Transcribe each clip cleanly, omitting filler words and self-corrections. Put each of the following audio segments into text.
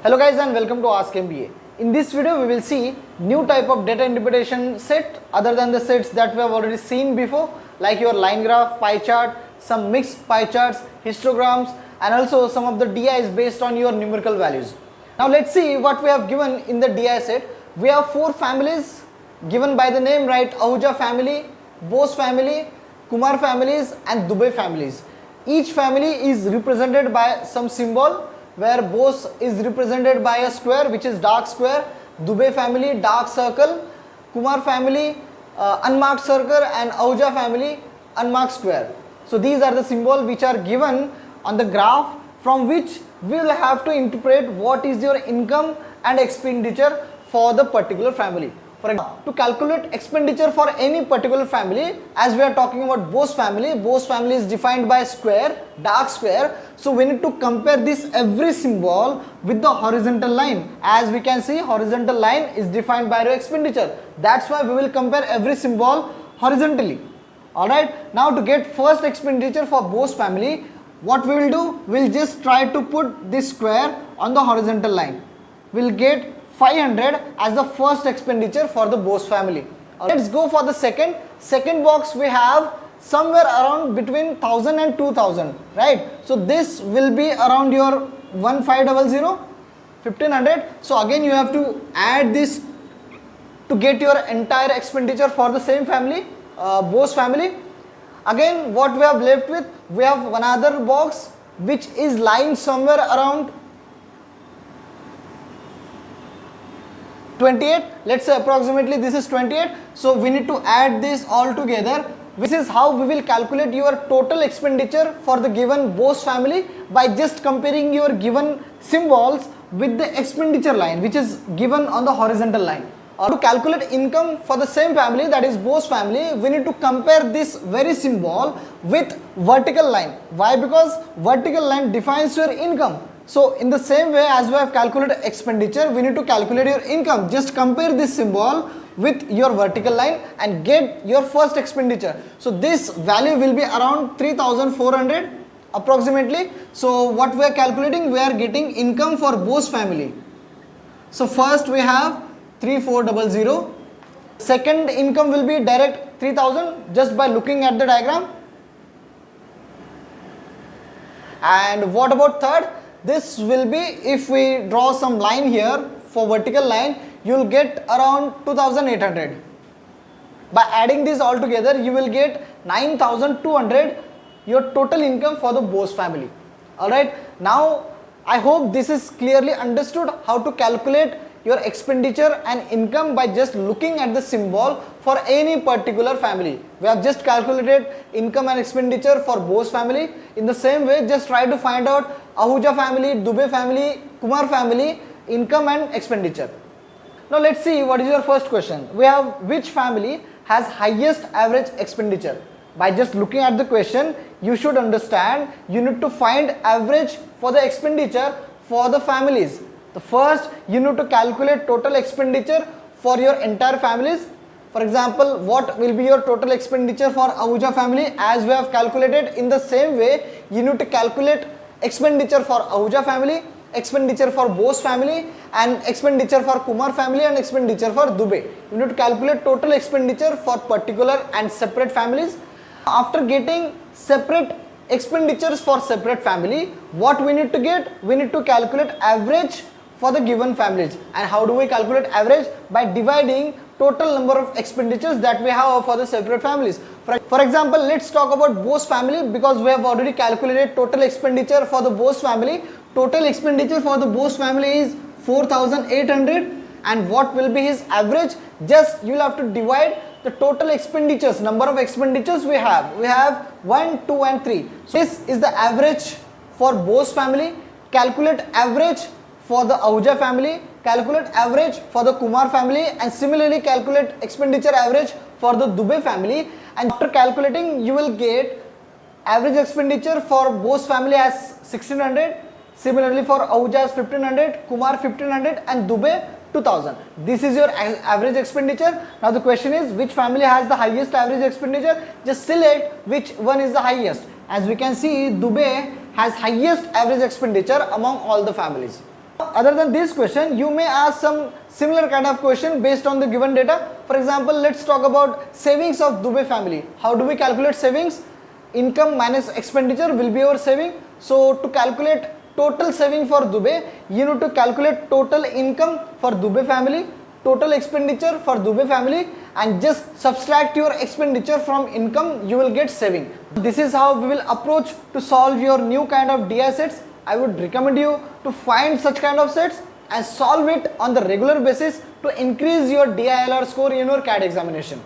Hello guys and welcome to Ask MBA. In this video we will see new type of data interpretation set other than the sets that we have already seen before, like your line graph, pie chart, some mixed pie charts, histograms, and also some of the DIs based on your numerical values. Now let's see what we have given in the DI set. We have four families given by the name, right? Ahuja family, Bose family, Kumar families and Dubey families. Each family is represented by some symbol, where Bose is represented by a square which is dark square, Dubey family dark circle, Kumar family unmarked circle, and Ahuja family unmarked square. So these are the symbols which are given on the graph, from which we will have to interpret what is your income and expenditure for the particular family. For example, to calculate expenditure for any particular family, as we are talking about Bose family is defined by square, dark square. So we need to compare this every symbol with the horizontal line. As we can see, horizontal line is defined by your expenditure. That's why we will compare every symbol horizontally. Alright, now to get first expenditure for Bose family, what we will do, we'll just try to put this square on the horizontal line. We'll get 500 as the first expenditure for the Bose family. Let's go for the second box. We have somewhere around between 1000 and 2000, right? So this will be around your 1500, 1500. So again you have to add this to get your entire expenditure for the same family, Bose family. Again, what we have left with, we have another box which is lying somewhere around 28. Let's say approximately this is 28. So we need to add this all together. This is how we will calculate your total expenditure for the given Bose family, by just comparing your given symbols with the expenditure line which is given on the horizontal line. Or to calculate income for the same family, that is Bose family, we need to compare this very symbol with vertical line. Why? Because vertical line defines your income. So in the same way as we have calculated expenditure, we need to calculate your income. Just compare this symbol with your vertical line and get your first expenditure. So this value will be around 3400 approximately. So what we are calculating, we are getting income for Bose family. So first we have 3400. Second income will be direct 3000 just by looking at the diagram. And what about third? This will be, if we draw some line here for vertical line, you will get around 2800. By adding this all together, you will get 9200, your total income for the Bose family. Alright, now I hope this is clearly understood how to calculate your expenditure and income by just looking at the symbol for any particular family. We have just calculated income and expenditure for Bose family. In the same way, just try to find out Ahuja family, Dubey family, Kumar family, income and expenditure. Now let's see what is your first question. We have which family has highest average expenditure. By just looking at the question, you should understand you need to find average for the expenditure for the families. The first, you need to calculate total expenditure for your entire families. For example, what will be your total expenditure for Ahuja family? As we have calculated, in the same way, you need to calculate expenditure for Ahuja family, expenditure for Bose family, and expenditure for Kumar family, and expenditure for Dubey. You need to calculate total expenditure for particular and separate families. After getting separate expenditures for separate family, what we need to get? We need to calculate average for the given families. And how do we calculate average? By dividing total number of expenditures that we have for the separate families. For example, let's talk about Bose family, because we have already calculated total expenditure for the Bose family. Total expenditure for the Bose family is 4800, and what will be his average? Just you will have to divide the total expenditures, number of expenditures we have. We have 1, 2 and 3. So this is the average for Bose family. Calculate average for the Ahuja family, calculate average for the Kumar family, and similarly calculate expenditure average for the Dubey family. And after calculating, you will get average expenditure for Bose family as 1600, similarly for Ahuja as 1500, Kumar 1500 and Dubey 2000. This is your average expenditure. Now the question is, which family has the highest average expenditure? Just select which one is the highest. As we can see, Dubey has highest average expenditure among all the families. Other than this question, you may ask some similar kind of question based on the given data. For example, let's talk about savings of Dubey family. How do we calculate savings? Income minus expenditure will be our saving. So to calculate total saving for Dubey, you need to calculate total income for Dubey family, total expenditure for Dubey family, and just subtract your expenditure from income, you will get saving. This is how we will approach to solve your new kind of DI sets. I would recommend you to find such kind of sets and solve it on the regular basis to increase your DILR score in your CAT examination.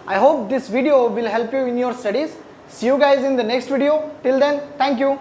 I hope this video will help you in your studies. See you guys in the next video. Till then, thank you.